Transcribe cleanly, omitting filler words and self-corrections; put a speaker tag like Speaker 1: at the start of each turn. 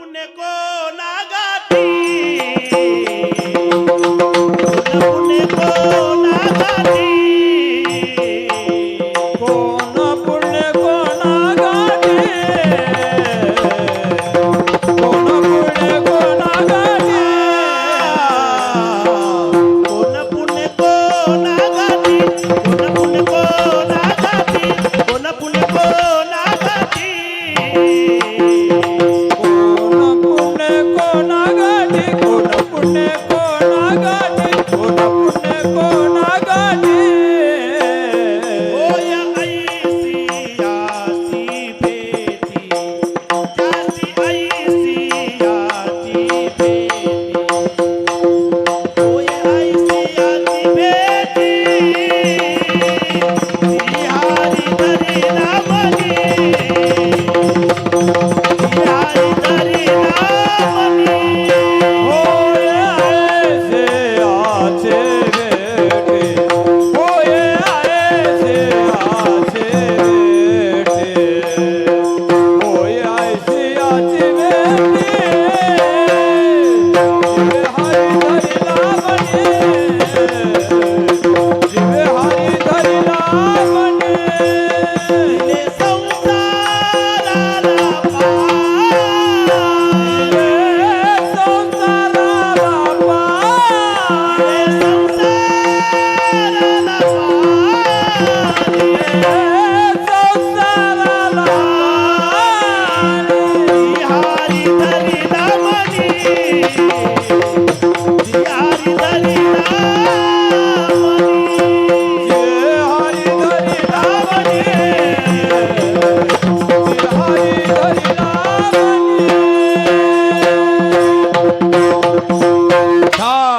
Speaker 1: पुण्य कोणा गाठी पुण्य कोणा गाठी
Speaker 2: कोण पुण्य कोणा गाठी कोण पुण्य कोणा गाठी
Speaker 1: कोण पुण्य कोणा गाठी कोण पुण्य कोणा गाठी कोण पुण्य कोणा गाठी
Speaker 2: कोण पुण्य कोणा गाठी कोण पुण्य कोणा गाठी कोण पुण्य कोणा गाठी
Speaker 1: होय ऐसी यासी भेटी त्यासी ऐसी याची भेटी होय ऐसी याची भेटी हरी धरी नामनी हरी धरी नामनी
Speaker 2: होय ऐसे आचे बेटे होय ऐसे आचे बेटे होय ऐसे आचे बेटे जीवे हरी धरी लावणे
Speaker 1: दिले संसाराला हरी धरी नामनी हरी धरी
Speaker 2: हा